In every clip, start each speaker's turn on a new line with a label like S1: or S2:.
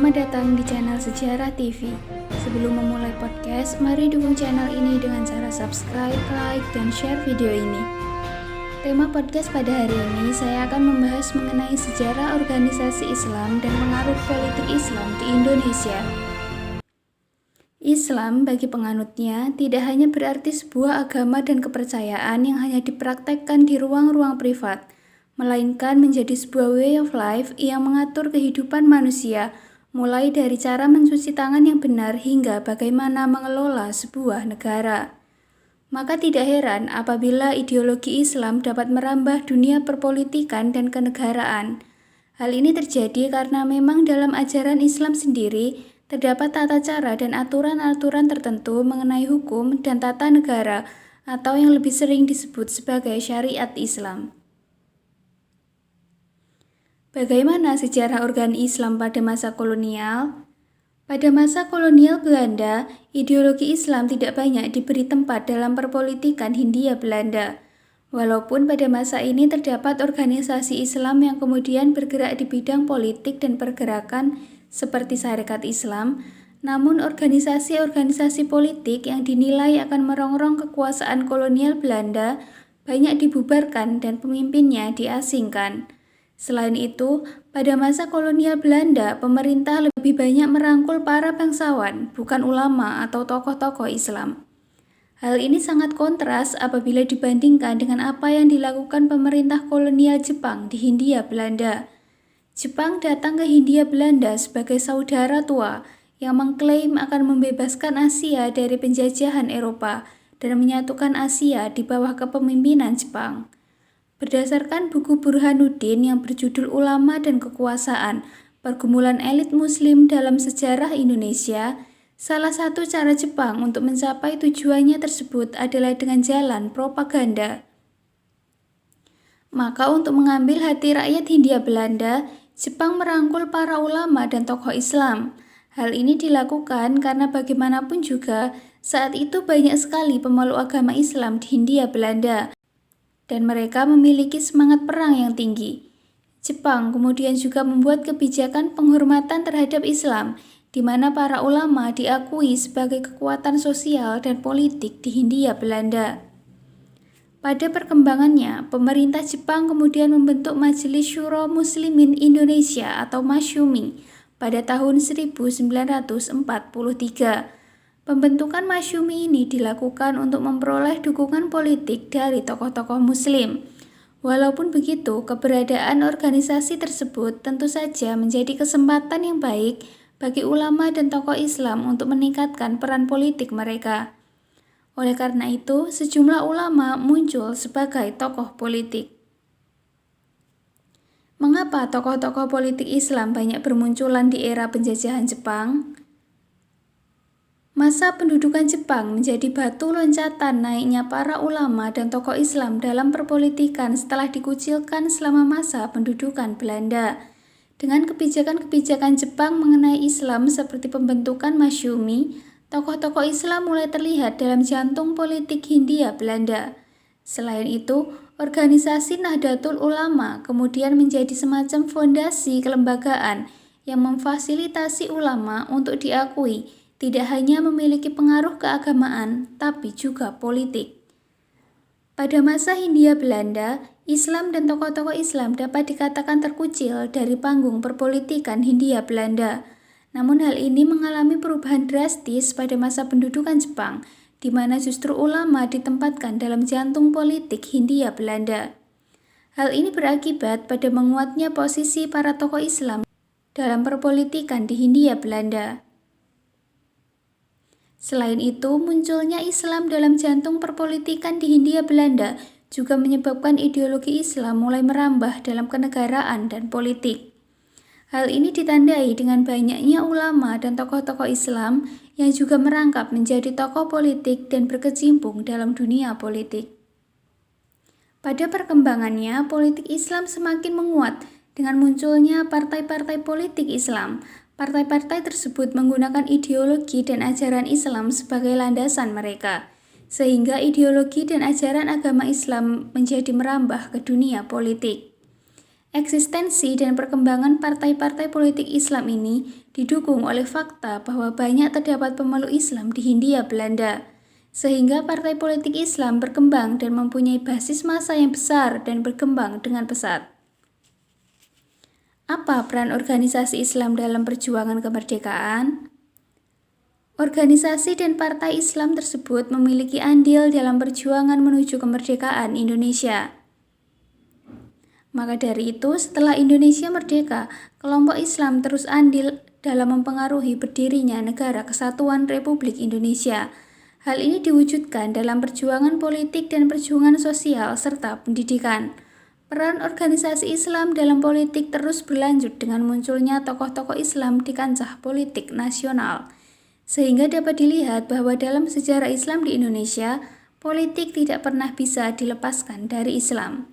S1: Selamat datang di channel Sejarah TV. Sebelum memulai podcast, mari dukung channel ini dengan cara subscribe, like, dan share video ini. Tema podcast pada hari ini, saya akan membahas mengenai sejarah organisasi Islam dan pengaruh politik Islam di Indonesia. Islam bagi penganutnya tidak hanya berarti sebuah agama dan kepercayaan yang hanya dipraktekkan di ruang-ruang privat, melainkan menjadi sebuah way of life yang mengatur kehidupan manusia, mulai dari cara mencuci tangan yang benar hingga bagaimana mengelola sebuah negara. Maka tidak heran apabila ideologi Islam dapat merambah dunia perpolitikan dan kenegaraan. Hal ini terjadi karena memang dalam ajaran Islam sendiri terdapat tata cara dan aturan-aturan tertentu mengenai hukum dan tata negara atau yang lebih sering disebut sebagai syariat Islam. Bagaimana sejarah organisasi Islam pada masa kolonial? Pada masa kolonial Belanda, ideologi Islam tidak banyak diberi tempat dalam perpolitikan Hindia Belanda. Walaupun pada masa ini terdapat organisasi Islam yang kemudian bergerak di bidang politik dan pergerakan seperti Sarekat Islam, namun organisasi-organisasi politik yang dinilai akan merongrong kekuasaan kolonial Belanda banyak dibubarkan dan pemimpinnya diasingkan. Selain itu, pada masa kolonial Belanda, pemerintah lebih banyak merangkul para bangsawan, bukan ulama atau tokoh-tokoh Islam. Hal ini sangat kontras apabila dibandingkan dengan apa yang dilakukan pemerintah kolonial Jepang di Hindia Belanda. Jepang datang ke Hindia Belanda sebagai saudara tua yang mengklaim akan membebaskan Asia dari penjajahan Eropa dan menyatukan Asia di bawah kepemimpinan Jepang. Berdasarkan buku Burhanuddin yang berjudul Ulama dan Kekuasaan, Pergumulan Elit Muslim dalam Sejarah Indonesia, salah satu cara Jepang untuk mencapai tujuannya tersebut adalah dengan jalan propaganda. Maka untuk mengambil hati rakyat Hindia Belanda, Jepang merangkul para ulama dan tokoh Islam. Hal ini dilakukan karena bagaimanapun juga saat itu banyak sekali pemeluk agama Islam di Hindia Belanda, dan mereka memiliki semangat perang yang tinggi. Jepang kemudian juga membuat kebijakan penghormatan terhadap Islam, di mana para ulama diakui sebagai kekuatan sosial dan politik di Hindia Belanda. Pada perkembangannya, pemerintah Jepang kemudian membentuk Majelis Syuro Muslimin Indonesia atau Masyumi pada tahun 1943. Pembentukan Masyumi ini dilakukan untuk memperoleh dukungan politik dari tokoh-tokoh Muslim. Walaupun begitu, keberadaan organisasi tersebut tentu saja menjadi kesempatan yang baik bagi ulama dan tokoh Islam untuk meningkatkan peran politik mereka. Oleh karena itu, sejumlah ulama muncul sebagai tokoh politik. Mengapa tokoh-tokoh politik Islam banyak bermunculan di era penjajahan Jepang? Masa pendudukan Jepang menjadi batu loncatan naiknya para ulama dan tokoh Islam dalam perpolitikan setelah dikucilkan selama masa pendudukan Belanda. Dengan kebijakan-kebijakan Jepang mengenai Islam seperti pembentukan Masyumi, tokoh-tokoh Islam mulai terlihat dalam jantung politik Hindia Belanda. Selain itu, organisasi Nahdlatul Ulama kemudian menjadi semacam fondasi kelembagaan yang memfasilitasi ulama untuk diakui tidak hanya memiliki pengaruh keagamaan, tapi juga politik. Pada masa Hindia Belanda, Islam dan tokoh-tokoh Islam dapat dikatakan terkucil dari panggung perpolitikan Hindia Belanda. Namun hal ini mengalami perubahan drastis pada masa pendudukan Jepang, di mana justru ulama ditempatkan dalam jantung politik Hindia Belanda. Hal ini berakibat pada menguatnya posisi para tokoh Islam dalam perpolitikan di Hindia Belanda. Selain itu, munculnya Islam dalam jantung perpolitikan di Hindia Belanda juga menyebabkan ideologi Islam mulai merambah dalam kenegaraan dan politik. Hal ini ditandai dengan banyaknya ulama dan tokoh-tokoh Islam yang juga merangkap menjadi tokoh politik dan berkecimpung dalam dunia politik. Pada perkembangannya, politik Islam semakin menguat dengan munculnya partai-partai politik Islam. Partai-partai tersebut menggunakan ideologi dan ajaran Islam sebagai landasan mereka, sehingga ideologi dan ajaran agama Islam menjadi merambah ke dunia politik. Eksistensi dan perkembangan partai-partai politik Islam ini didukung oleh fakta bahwa banyak terdapat pemeluk Islam di Hindia Belanda, sehingga partai politik Islam berkembang dan mempunyai basis massa yang besar dan berkembang dengan pesat. Apa peran organisasi Islam dalam perjuangan kemerdekaan? Organisasi dan partai Islam tersebut memiliki andil dalam perjuangan menuju kemerdekaan Indonesia. Maka dari itu, setelah Indonesia merdeka, kelompok Islam terus andil dalam mempengaruhi berdirinya Negara Kesatuan Republik Indonesia. Hal ini diwujudkan dalam perjuangan politik dan perjuangan sosial serta pendidikan. Peran organisasi Islam dalam politik terus berlanjut dengan munculnya tokoh-tokoh Islam di kancah politik nasional. Sehingga dapat dilihat bahwa dalam sejarah Islam di Indonesia, politik tidak pernah bisa dilepaskan dari Islam.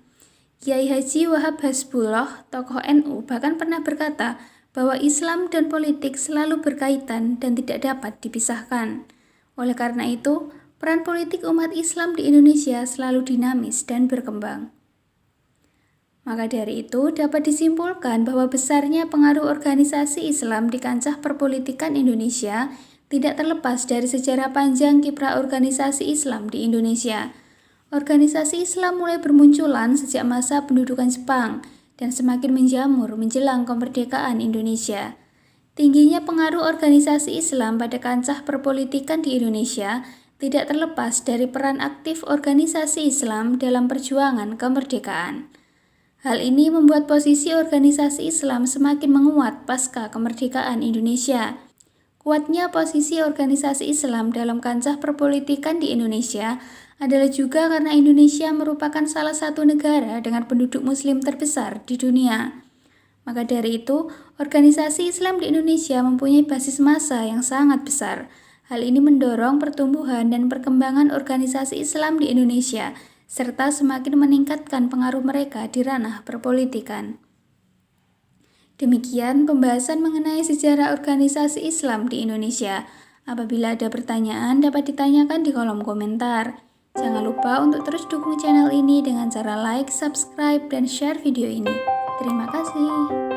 S1: Kiai Haji Wahab Hasbullah, tokoh NU, bahkan pernah berkata bahwa Islam dan politik selalu berkaitan dan tidak dapat dipisahkan. Oleh karena itu, peran politik umat Islam di Indonesia selalu dinamis dan berkembang. Maka dari itu, dapat disimpulkan bahwa besarnya pengaruh organisasi Islam di kancah perpolitikan Indonesia tidak terlepas dari sejarah panjang kiprah organisasi Islam di Indonesia. Organisasi Islam mulai bermunculan sejak masa pendudukan Jepang dan semakin menjamur menjelang kemerdekaan Indonesia. Tingginya pengaruh organisasi Islam pada kancah perpolitikan di Indonesia tidak terlepas dari peran aktif organisasi Islam dalam perjuangan kemerdekaan. Hal ini membuat posisi organisasi Islam semakin menguat pasca kemerdekaan Indonesia. Kuatnya posisi organisasi Islam dalam kancah perpolitikan di Indonesia adalah juga karena Indonesia merupakan salah satu negara dengan penduduk Muslim terbesar di dunia. Maka dari itu, organisasi Islam di Indonesia mempunyai basis massa yang sangat besar. Hal ini mendorong pertumbuhan dan perkembangan organisasi Islam di Indonesia, serta semakin meningkatkan pengaruh mereka di ranah perpolitikan. Demikian pembahasan mengenai sejarah organisasi Islam di Indonesia. Apabila ada pertanyaan, dapat ditanyakan di kolom komentar. Jangan lupa untuk terus dukung channel ini dengan cara like, subscribe, dan share video ini. Terima kasih.